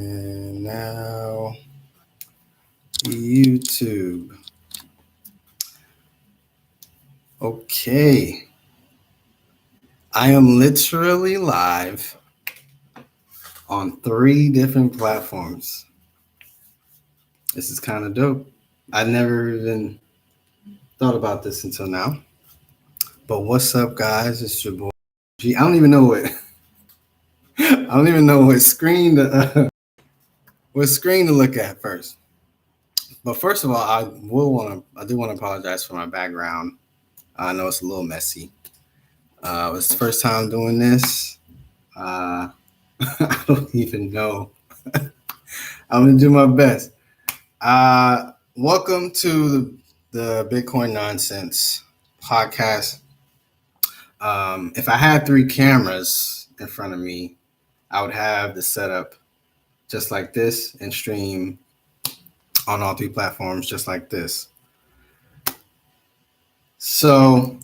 And now YouTube. Okay. I am literally live on 3 different platforms. This is kind of dope. I never even thought about this until now. But what's up, guys? It's your boy G. I don't even know what I don't even know what screen to look at first. But first of all, I do want to apologize for my background. I know it's a little messy. It's the first time doing this. I don't even know. I'm gonna do my best. Welcome to the Bitcoin Nonsense podcast. If I had 3 cameras in front of me, I would have the setup just like this and stream on all 3 platforms just like this. So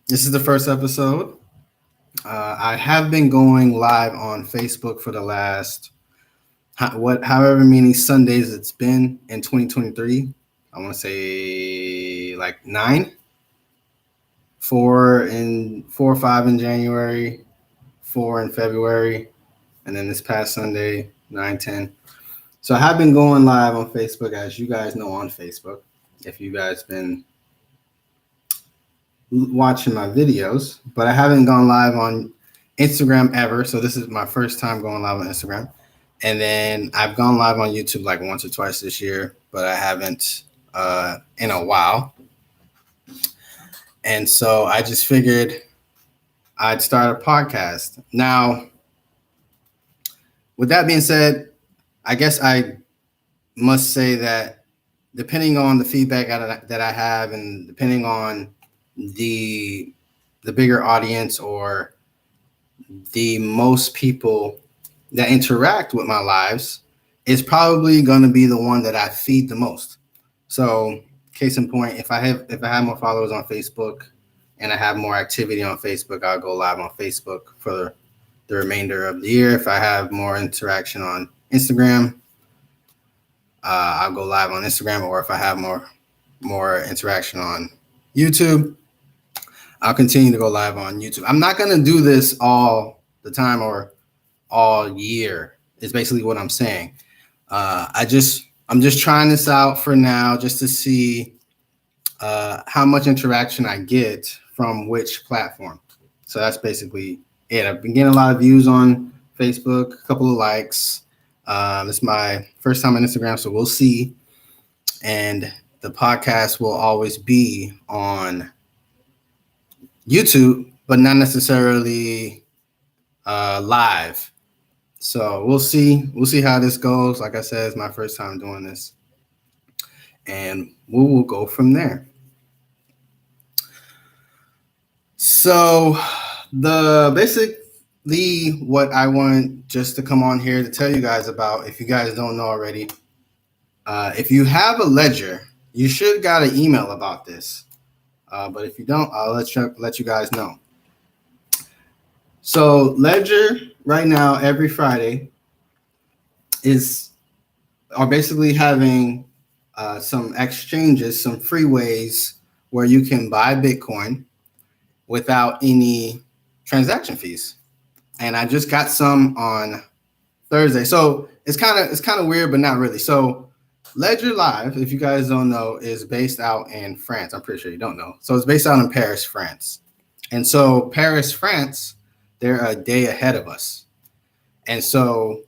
this is the first episode. I have been going live on Facebook for the last however many Sundays it's been in 2023. I want to say like 9, 4 or 5 in January, 4 in February, and then this past Sunday 9, 10. So I have been going live on Facebook, as you guys know, on Facebook. If you guys been watching my videos, but I haven't gone live on Instagram ever. So this is my first time going live on Instagram. And then I've gone live on YouTube like once or twice this year, but I haven't in a while. And so I just figured I'd start a podcast. Now, with that being said, I guess I must say that depending on the feedback that I have, and depending on the bigger audience or the most people that interact with my lives, is probably going to be the one that I feed the most. So, case in point, if I have more followers on Facebook and I have more activity on Facebook, I'll go live on Facebook for the remainder of the year. If I have more interaction on Instagram, I'll go live on Instagram. Or if I have more interaction on YouTube, I'll continue to go live on YouTube. I'm not going to do this all the time or all year, is basically what I'm saying. I'm just trying this out for now, just to see how much interaction I get from which platform. So that's basically it. I've been getting a lot of views on Facebook, a couple of likes. This is my first time on Instagram, so we'll see. And the podcast will always be on YouTube, but not necessarily live. So we'll see. We'll see how this goes. Like I said, it's my first time doing this, and we will go from there. So basically what I want just to come on here to tell you guys about, if you guys don't know already, if you have a ledger, you should got an email about this. But if you don't, I'll let you guys know. So Ledger right now, every Friday, are basically having some exchanges, some free ways where you can buy Bitcoin without any transaction fees. And I just got some on Thursday. So it's kind of weird, but not really. So Ledger Live, if you guys don't know, is based out in France. I'm pretty sure you don't know. So it's based out in Paris, France. And so Paris, France, they're a day ahead of us. And so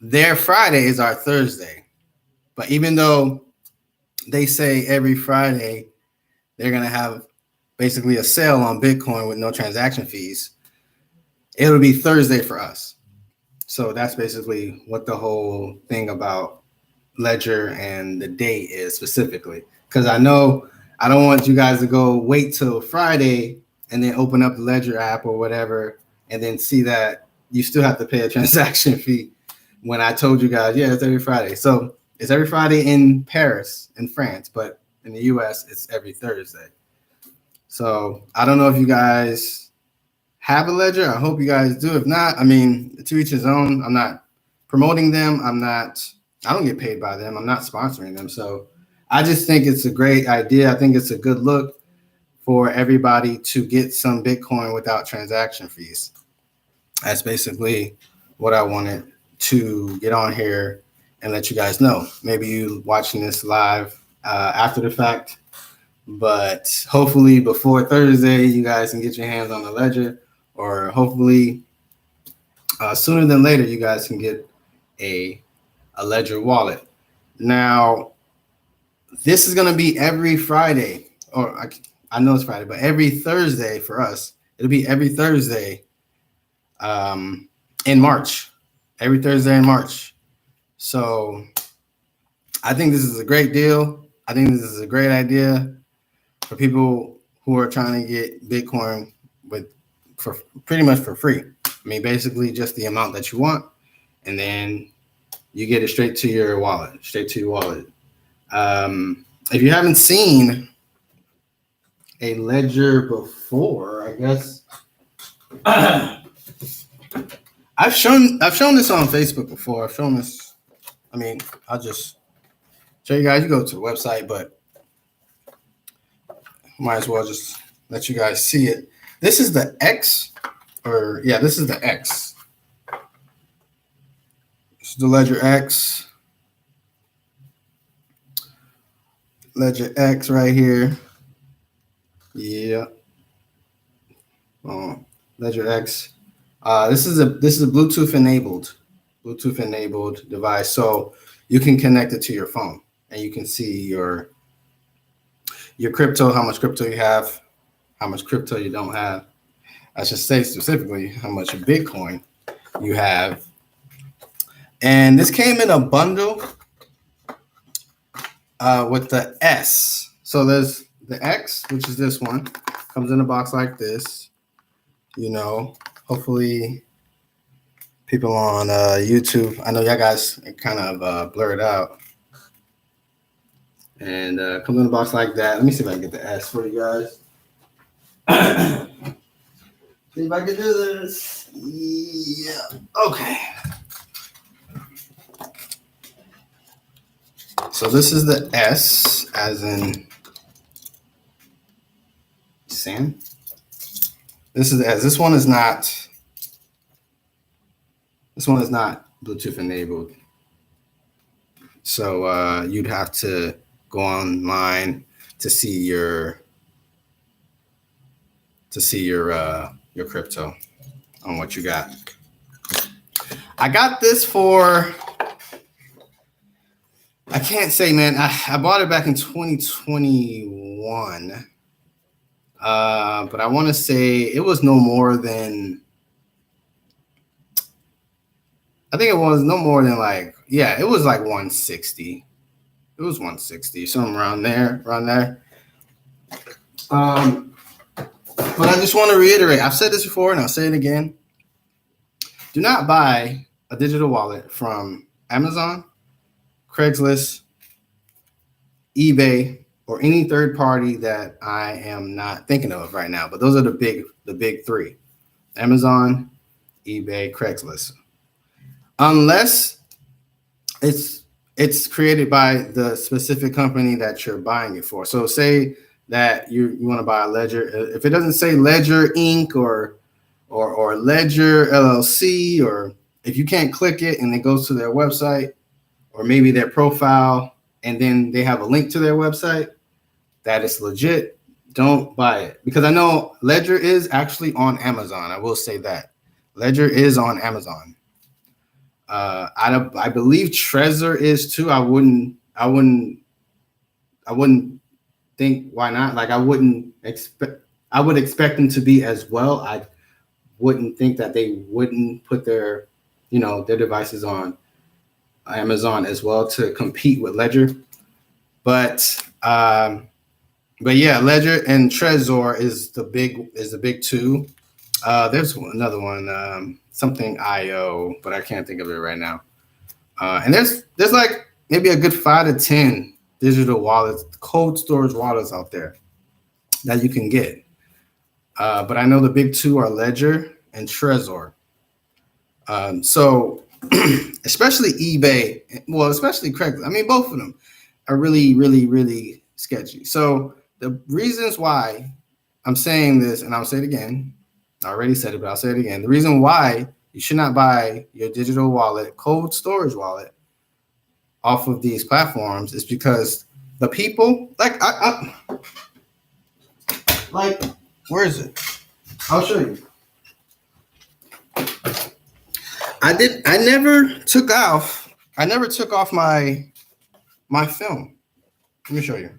their Friday is our Thursday. But even though they say every Friday they're going to have basically a sale on Bitcoin with no transaction fees, it'll be Thursday for us. So that's basically what the whole thing about Ledger and the date is specifically. Because I know I don't want you guys to go wait till Friday and then open up the Ledger app or whatever and then see that you still have to pay a transaction fee when I told you guys, yeah, it's every Friday. So it's every Friday in Paris, in France, but in the US, it's every Thursday. So I don't know if you guys have a Ledger. I hope you guys do. If not, I mean, to each his own. I'm not promoting them. I don't get paid by them. I'm not sponsoring them. So I just think it's a great idea. I think it's a good look for everybody to get some Bitcoin without transaction fees. That's basically what I wanted to get on here and let you guys know. Maybe you watching this live after the fact, but hopefully before Thursday, you guys can get your hands on the Ledger, or hopefully sooner than later, you guys can get a Ledger wallet. Now, this is going to be every Friday, or I know it's Friday, but every Thursday for us. It'll be every Thursday in March. Every Thursday in March. So I think this is a great deal. I think this is a great idea for people who are trying to get Bitcoin for pretty much for free. I mean, basically just the amount that you want, and then you get it straight to your wallet, If you haven't seen a Ledger before, I guess I've shown this on Facebook before. I've shown this. I mean, I'll just show you guys. You go to the website, but might as well just let you guys see it. This is the X, this is the X. This is the Ledger X. Ledger X right here. Yeah. Ledger X. This is a Bluetooth enabled device, so you can connect it to your phone and you can see your crypto, how much crypto you have, how much crypto you don't have. I should say specifically how much Bitcoin you have. And this came in a bundle with the S. So there's the X, which is this one, comes in a box like this. Hopefully people on YouTube, I know y'all guys kind of blurred out. And comes in a box like that. Let me see if I can get the S for you guys. See if I can do this. Yeah. Okay. So this is the S, as in Sam. This is the S. This one is not Bluetooth enabled. So you'd have to go online to see your crypto on what you got. I got this for, I can't say, man. I bought it back in 2021. But I want to say it was no more than, I think it was no more than it was like 160. It was 160, something around there. But I just want to reiterate, I've said this before and I'll say it again. Do not buy a digital wallet from Amazon, Craigslist, eBay, or any third party that I am not thinking of right now. But those are the big three: Amazon, eBay, Craigslist. Unless it's created by the specific company that you're buying it for. So say that you want to buy a Ledger. If it doesn't say Ledger Inc. or Ledger LLC, or if you can't click it and it goes to their website or maybe their profile and then they have a link to their website, that is legit, don't buy it. Because I know Ledger is actually on Amazon. I will say that. Ledger is on Amazon. I believe Trezor is too. I wouldn't think why not. I would expect them to be as well. I wouldn't think that they wouldn't put their devices on Amazon as well to compete with Ledger. But yeah, Ledger and Trezor is the big two. There's another one, something IO, but I can't think of it right now. And there's like maybe a good 5 to 10 digital wallets, cold storage wallets out there that you can get. But I know the big two are Ledger and Trezor. So especially eBay, well, especially Craigslist. I mean, both of them are really, really, really sketchy. So the reasons why I'm saying this, and I'll say it again, I already said it, but I'll say it again. The reason why you should not buy your digital wallet, cold storage wallet, off of these platforms is because the people, like, where is it? I'll show you. I never took off. I never took off my film. Let me show you.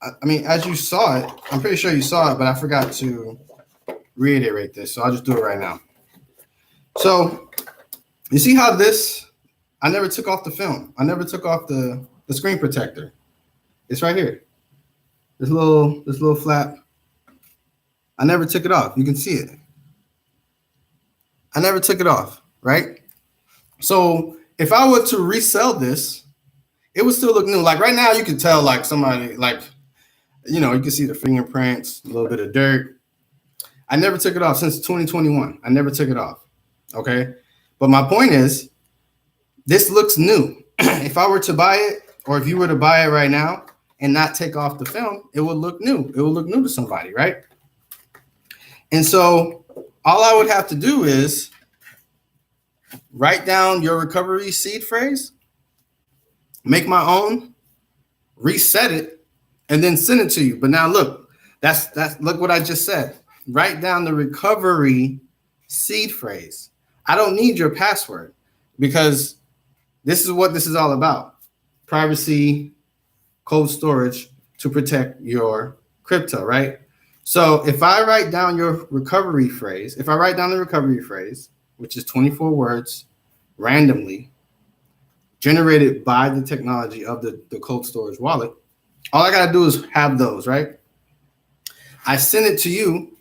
I mean, as you saw it, I'm pretty sure you saw it, but I forgot to reiterate this, so I'll just do it right now. So you see how this? I never took off the film. I never took off the screen protector. It's right here. This little flap. I never took it off. You can see it. I never took it off, right? So if I were to resell this, it would still look new. Like right now, you can tell like somebody like, you can see the fingerprints, a little bit of dirt. I never took it off since 2021. I never took it off. Okay. But my point is, this looks new. If I were to buy it, or if you were to buy it right now and not take off the film, it would look new. It would look new to somebody, right? And so all I would have to do is write down your recovery seed phrase, make my own, reset it, and then send it to you. But now look, that's look what I just said. Write down the recovery seed phrase. I don't need your password because this is what this is all about. Privacy, cold storage to protect your crypto, right? So if I write down your recovery phrase, which is 24 words randomly generated by the technology of the cold storage wallet, all I got to do is have those, right? I send it to you,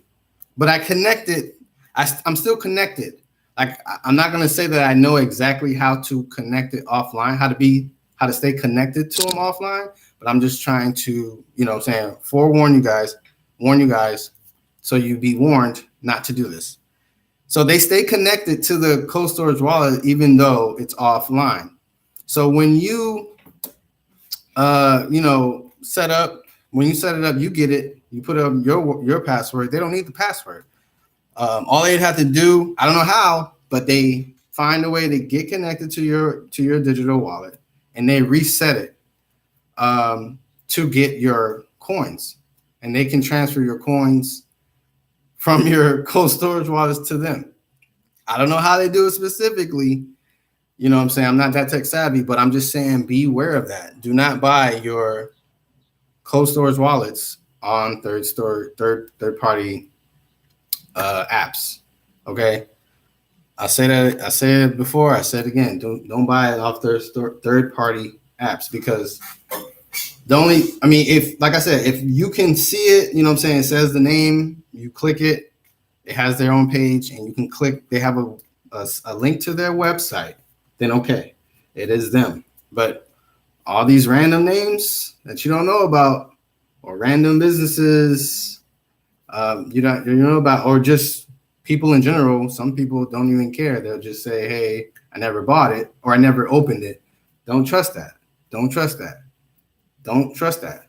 but I connect it. I'm still connected. Like, I'm not going to say that I know exactly how to connect it offline, how to stay connected to them offline, but I'm just trying to, forewarn you guys, warn you guys, so you be warned not to do this. So they stay connected to the cold storage wallet, even though it's offline. So when you, set it up, you get it, you put up your password. They don't need the password. All they'd have to do, I don't know how, but they find a way to get connected to your digital wallet, and they reset it to get your coins, and they can transfer your coins from your cold storage wallets to them. I don't know how they do it specifically. You know what I'm saying? I'm not that tech savvy, but I'm just saying beware of that. Do not buy your cold storage wallets on third party apps. Okay. I say it before, I said it again. Don't buy it off third party apps, because if, like I said, if you can see it, you know what I'm saying, it says the name, you click it, it has their own page, and you can click, they have a link to their website, then okay, it is them. But all these random names that you don't know about, or random businesses you don't know about, or just people in general, some people don't even care. They'll just say, hey, I never bought it, or I never opened it. Don't trust that. Don't trust that. Don't trust that.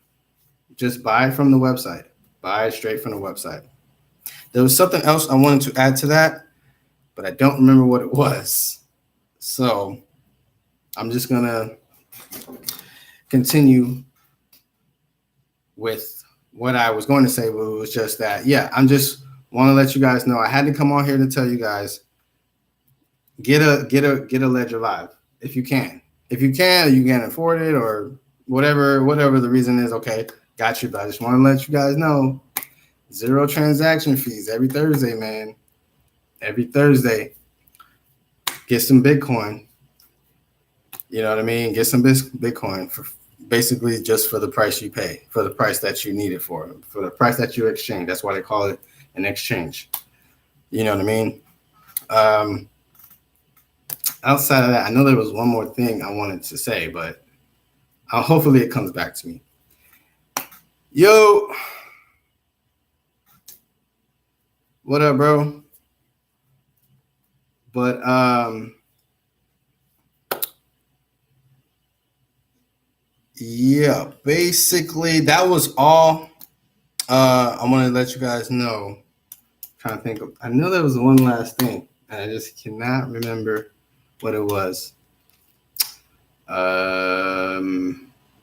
Just buy from the website. Buy it straight from the website. There was something else I wanted to add to that, but I don't remember what it was. So I'm just going to continue with what I was going to say, but it was just that, yeah, I'm just want to let you guys know I had to come on here to tell you guys, get a Ledger Live if you can. If you can afford it, or whatever the reason is, okay, got you. But I just want to let you guys know, 0 transaction fees every Thursday, man. Every Thursday. Get some Bitcoin. You know what I mean? Get some Bitcoin for basically just for the price you pay, for the price that you need it for the price that you exchange. That's why they call it an exchange. You know what I mean? Outside of that, I know there was one more thing I wanted to say, but hopefully it comes back to me. Yo, what up, bro? But Yeah, basically that was all. I want to let you guys know. Trying to think of, I know there was one last thing, and I just cannot remember what it was. But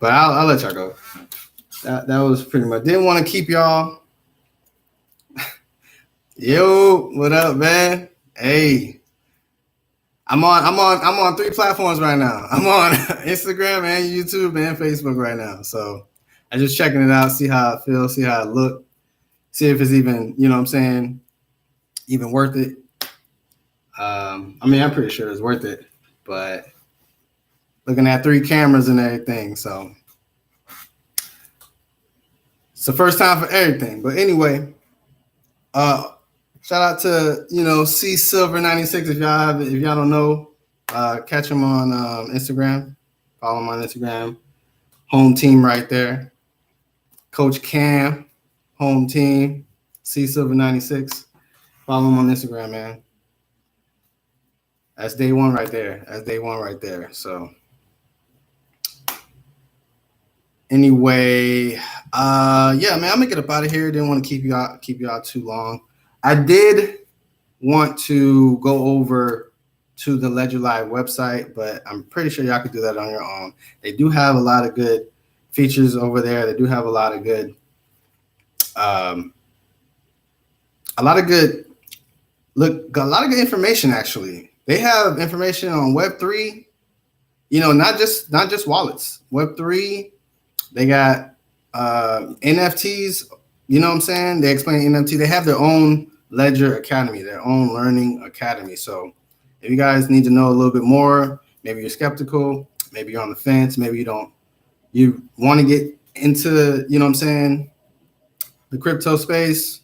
I'll let y'all go. That was pretty much. Didn't want to keep y'all. Yo, what up, man? Hey, I'm on three platforms right now. I'm on Instagram and YouTube and Facebook right now. So I just checking it out, see how it feels, see how it look, see if it's even, you know what I'm saying, even worth it. I mean, I'm pretty sure it's worth it, but looking at three cameras and everything, so it's the first time for everything. But anyway, shout out to C Silver 96 if y'all don't know, catch him on Instagram, follow him on Instagram. Home team right there, Coach Cam, home team, C Silver 96. Follow him on Instagram, man. That's day one right there. That's day one right there. So anyway, yeah, man, I'm gonna get up out of here. Didn't want to keep you out too long. I did want to go over to the Ledger Live website, but I'm pretty sure y'all could do that on your own. They do have a lot of good features over there. They do have a lot of good a lot of good information. Actually, they have information on Web3. Not just wallets. Web3. They got NFTs. You know what I'm saying? They explain NFT. They have their own Ledger Academy, their own learning academy. So if you guys need to know a little bit more, maybe you're skeptical, maybe you're on the fence, maybe you want to get into, you know what I'm saying, the crypto space,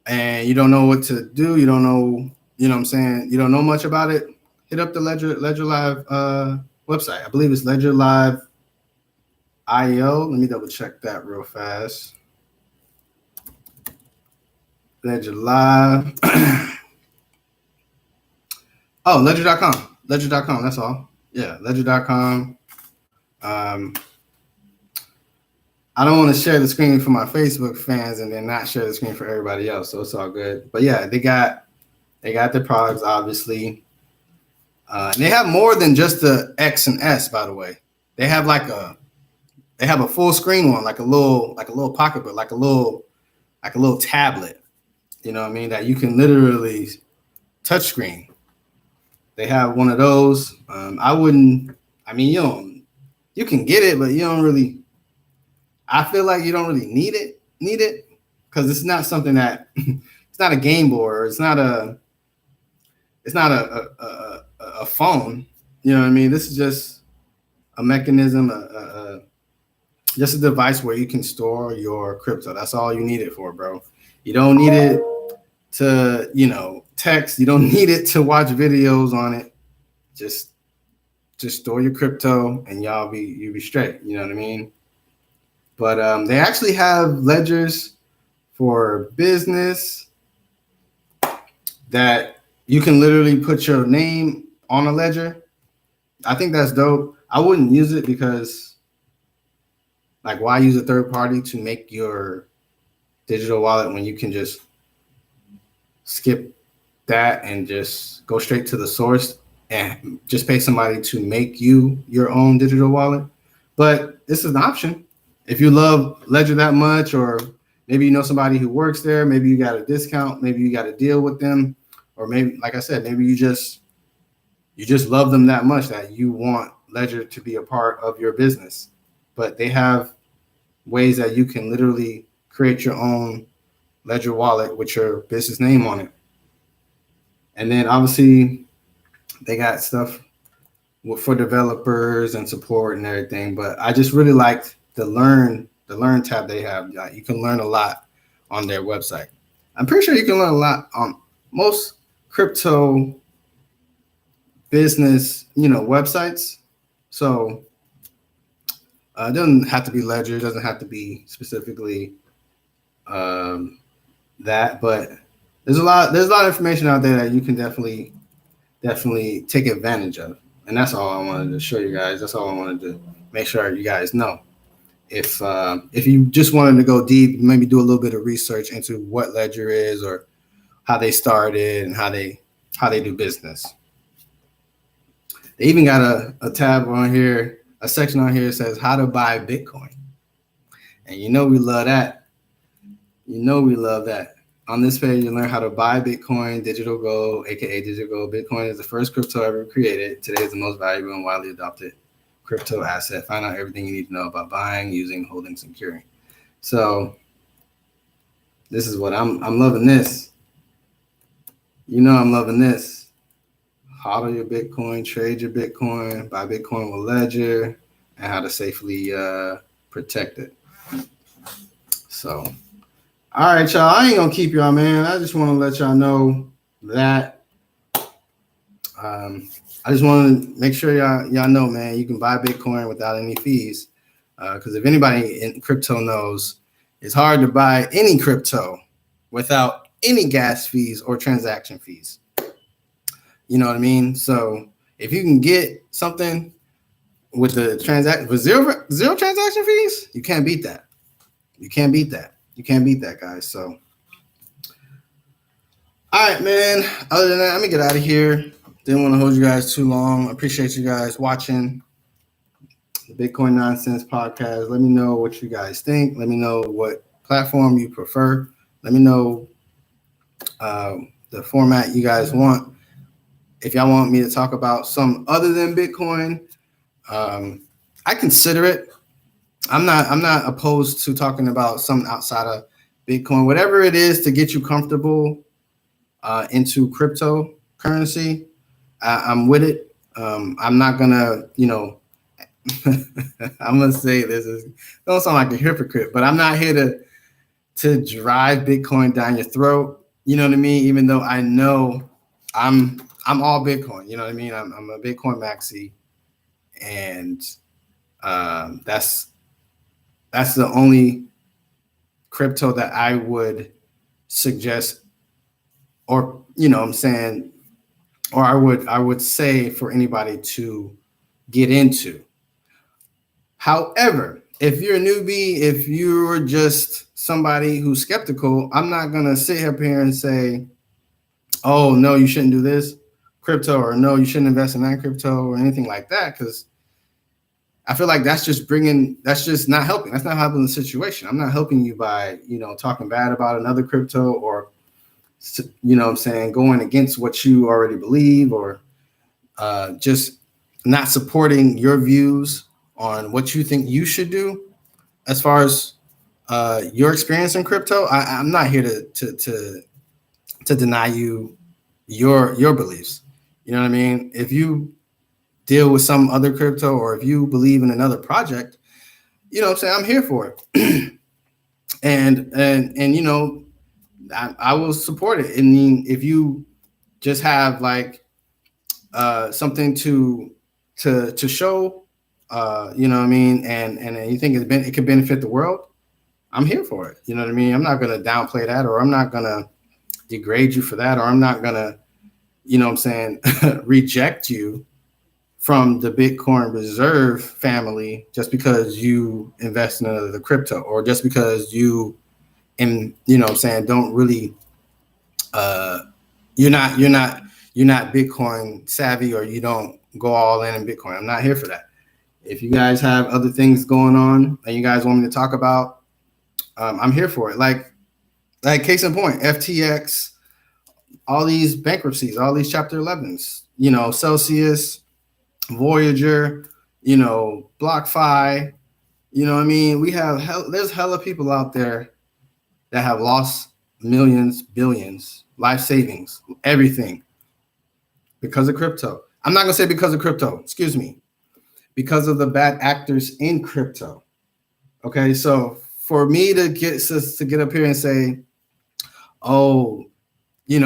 and you don't know what to do, you don't know, you know what I'm saying, you don't know much about it, hit up the Ledger Live website. I believe it's Ledger Live IO. Let me double check that real fast. Ledger Live. Oh, ledger.com. Ledger.com, that's all. Yeah, ledger.com. I don't want to share the screen for my Facebook fans and then not share the screen for everybody else, so it's all good. But yeah, they got their products, obviously. They have more than just the X and S, by the way. They have a full screen one, like a little pocketbook, like a little tablet. You know what I mean? That you can literally touch screen. They have one of those. You can get it, but you don't really. I feel like you don't really need it because it's not something that it's not a game board. It's not a phone. You know what I mean? This is just a mechanism, just a device where you can store your crypto. That's all you need it for, bro. You don't need it to, text. You don't need it to watch videos on it. Just store your crypto and you'll be straight. You know what I mean? But they actually have ledgers for business that you can literally put your name on a ledger. I think that's dope. I wouldn't use it because, like, why use a third party to make your digital wallet when you can just skip that and just go straight to the source and just pay somebody to make you your own digital wallet? But this is an option. If you love Ledger that much, or maybe you know somebody who works there, maybe you got a discount, maybe you got a deal with them, or maybe, like I said, maybe you just love them that much that you want Ledger to be a part of your business. But they have ways that you can literally create your own Ledger wallet with your business name on it. And then obviously they got stuff for developers and support and everything. But I just really liked the learn tab they have. You can learn a lot on their website. I'm pretty sure you can learn a lot on most crypto business, websites. So it doesn't have to be Ledger. It doesn't have to be specifically that, but there's a lot of information out there that you can definitely take advantage of. And that's all I wanted to show you guys. That's all I wanted to make sure you guys know. If you just wanted to go deep, maybe do a little bit of research into what Ledger is or how they started and how they do business. They even got a tab on here, a section on here that says how to buy Bitcoin. And you know we love that. You know we love that. On this page, you learn how to buy Bitcoin, digital gold, aka digital gold. Bitcoin is the first crypto ever created. Today is the most valuable and widely adopted crypto asset. Find out everything you need to know about buying, using, holding, securing. So this is what I'm loving this. You know I'm loving this. Hodl your Bitcoin, trade your Bitcoin, buy Bitcoin with Ledger, and how to safely protect it. So, all right, y'all. I ain't gonna keep y'all, man. I just want to let y'all know that. I just want to make sure y'all know, man. You can buy Bitcoin without any fees. Because if anybody in crypto knows, it's hard to buy any crypto without any gas fees or transaction fees. You know what I mean? So if you can get something with the transaction with zero transaction fees, you can't beat that. You can't beat that. You can't beat that, guys. So, all right, man. Other than that, let me get out of here. Didn't want to hold you guys too long. Appreciate you guys watching the Bitcoin Nonsense podcast. Let me know what you guys think. Let me know what platform you prefer. Let me know the format you guys want. If y'all want me to talk about some other than Bitcoin, I consider it. I'm not opposed to talking about something outside of Bitcoin. Whatever it is to get you comfortable into cryptocurrency, I'm with it. I'm not gonna, I'm gonna say this is don't sound like a hypocrite, but I'm not here to drive Bitcoin down your throat. You know what I mean? Even though I know I'm all Bitcoin. You know what I mean? I'm a Bitcoin maxi, and that's the only crypto that I would suggest, or I'm saying, or I would say for anybody to get into. However, if you're a newbie, if you're just somebody who's skeptical, I'm not gonna sit up here and say, oh no, you shouldn't do this crypto, or no, you shouldn't invest in that crypto, or anything like that, because I feel like that's just not helping. That's not helping the situation. I'm not helping you by, talking bad about another crypto, or, I'm saying, going against what you already believe, or just not supporting your views on what you think you should do as far as your experience in crypto. I'm not here to deny you your beliefs. You know what I mean? If you deal with some other crypto, or if you believe in another project, I'm saying, I'm here for it. and I will support it. I mean, if you just have like something to show, you know what I mean, and you think it could benefit the world, I'm here for it. You know what I mean? I'm not going to downplay that, or I'm not going to degrade you for that, or I'm not going to, reject you from the Bitcoin Reserve family just because you invest in another crypto, or just because you, don't really, you're not Bitcoin savvy, or you don't go all in Bitcoin. I'm not here for that. If you guys have other things going on and you guys want me to talk about, I'm here for it. Like case in point, FTX, all these bankruptcies, all these Chapter 11s, Celsius, Voyager, BlockFi, what I mean? There's hella people out there that have lost millions, billions, life savings, everything because of crypto. I'm not gonna say because of crypto, excuse me, because of the bad actors in crypto. Okay, so for me to get up here and say, oh, you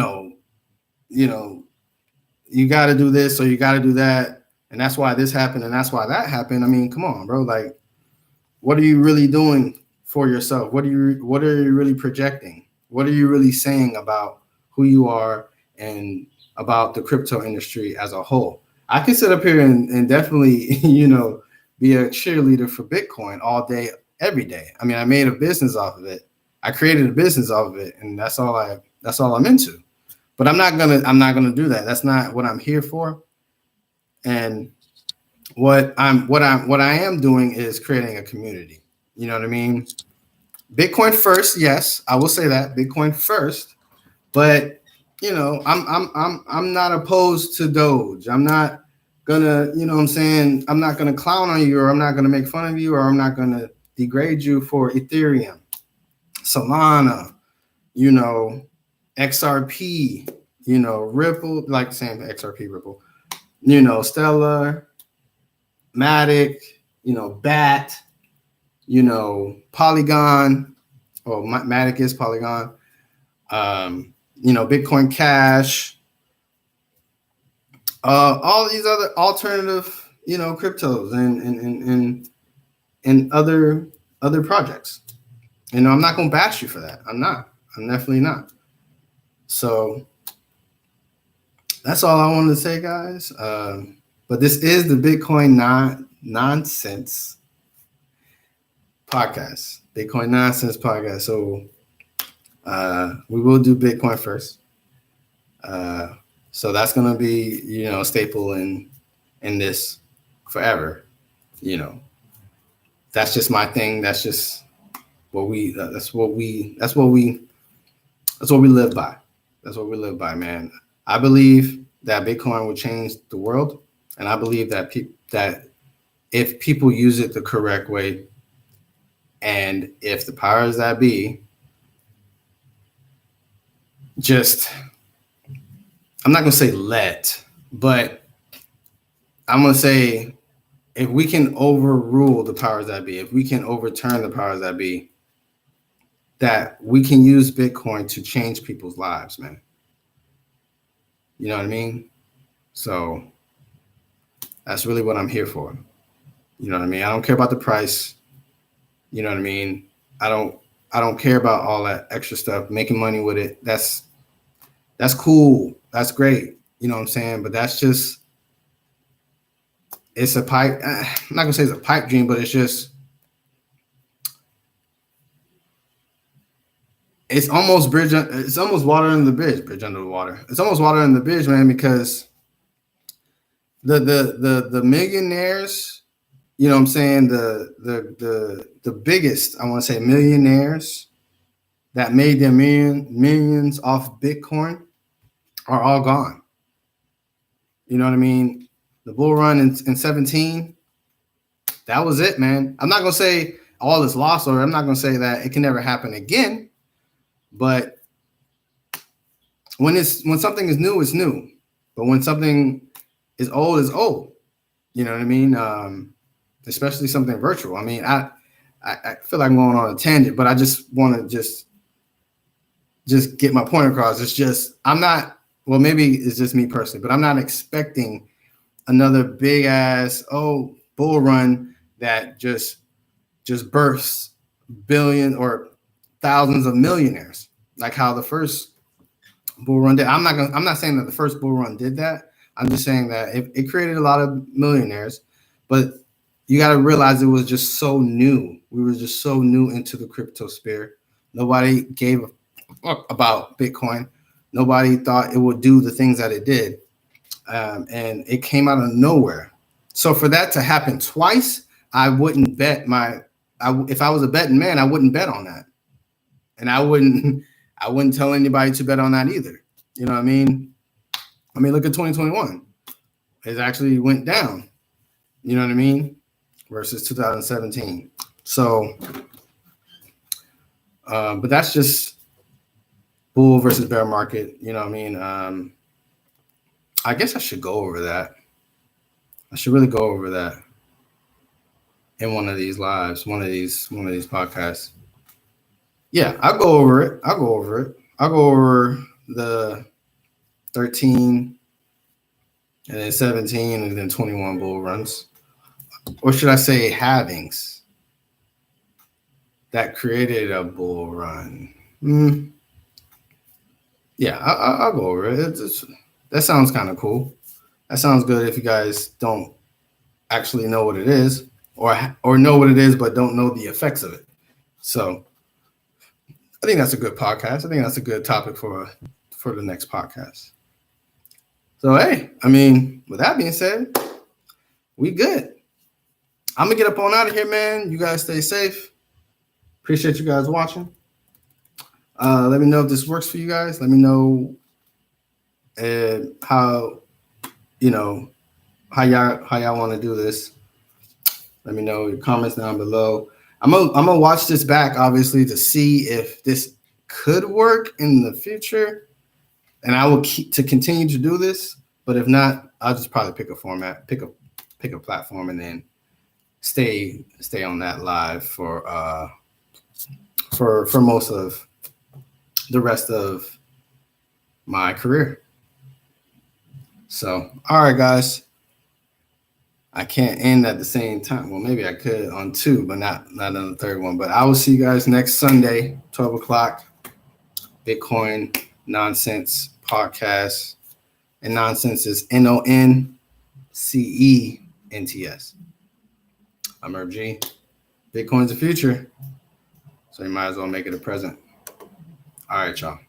got to do this, or you got to do that, and that's why this happened, and that's why that happened. I mean, come on, bro. Like, what are you really doing for yourself? What are you really projecting? What are you really saying about who you are and about the crypto industry as a whole? I can sit up here and definitely, be a cheerleader for Bitcoin all day, every day. I mean, I made a business off of it. I created a business off of it, and that's all I'm into. But I'm not gonna do that. That's not what I'm here for. And what I am doing is creating a community. You know what I mean? Bitcoin first, yes, I will say that Bitcoin first. But I'm not opposed to Doge. I'm not gonna, what I'm saying, I'm not gonna clown on you, or I'm not gonna make fun of you, or I'm not gonna degrade you for Ethereum, Solana, you know, XRP, Ripple, like saying XRP, Ripple, Stellar, Matic, BAT, Polygon. Oh, Matic is Polygon. Bitcoin Cash, all these other alternative, cryptos and other projects. I'm not gonna bash you for that. I'm not. I'm definitely not. So that's all I wanted to say, guys. But this is the Bitcoin nonsense podcast. Bitcoin nonsense podcast. So we will do Bitcoin first. So that's gonna be, a staple in this forever. That's just my thing. That's just what we. That's what we live by. That's what we live by, man. I believe that Bitcoin will change the world, and I believe that that if people use it the correct way, and if the powers that be just, I'm not gonna say but I'm gonna say, if we can overrule the powers that be, if we can overturn the powers that be, that we can use Bitcoin to change people's lives, man. You know what I mean? So that's really what I'm here for. You know what I mean? I don't care about the price. You know what I mean? I don't care about all that extra stuff, making money with it. That's cool. That's great. You know what I'm saying? But that's just, it's a pipe. I'm not gonna say it's a pipe dream, but it's just, it's almost water under the bridge under the water. It's almost water under the bridge, man, because the millionaires, you know what I'm saying, the biggest, I want to say, millionaires that made their millions off Bitcoin are all gone. You know what I mean? The bull run in 17, that was it, man. I'm not gonna say all is lost, or I'm not gonna say that it can never happen again. But when something is new, it's new. But when something is old, it's old. You know what I mean? Especially something virtual. I mean, I feel like I'm going on a tangent, but I just want to just get my point across. It's just, I'm not, well, maybe it's just me personally, but I'm not expecting another big ass bull run that just bursts billion or thousands of millionaires, like how the first bull run did. I'm not saying that the first bull run did that. I'm just saying that it created a lot of millionaires, but you got to realize it was just so new. We were just so new into the crypto sphere. Nobody gave a fuck about Bitcoin. Nobody thought it would do the things that it did. And it came out of nowhere. So for that to happen twice, I wouldn't bet if I was a betting man, I wouldn't bet on that. And I wouldn't tell anybody to bet on that either. You know what I mean? I mean, look at 2021. It actually went down. You know what I mean? Versus 2017. So, but that's just bull versus bear market. You know what I mean? I guess I should go over that. I should really go over that in one of these lives, one of these podcasts. Yeah, I'll go over it. I'll go over the 13 and then 17 and then 21 bull runs. Or should I say halvings that created a bull run? Yeah, I'll go over it. That sounds kind of cool. That sounds good if you guys don't actually know what it is, or know what it is but don't know the effects of it. So I think that's a good podcast. I think that's a good topic for the next podcast. So hey, I mean, with that being said, we good. I'm gonna get up on out of here, man. You guys stay safe. Appreciate you guys watching. Let me know if this works for you guys. Let me know how you know how y'all want to do this. Let me know your comments down below. I'm gonna watch this back, obviously, to see if this could work in the future, and I will continue to do this. But if not, I'll just probably pick a format, pick a platform, and then stay on that live for most of the rest of my career. So, all right, guys. I can't end at the same time. Well, maybe I could on two, but not on the third one. But I will see you guys next Sunday, 12 o'clock. Bitcoin Nonsense Podcast. And nonsense is NONCENTS. I'm Herb G. Bitcoin's the future. So you might as well make it a present. All right, y'all.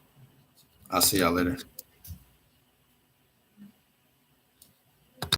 I'll see y'all later.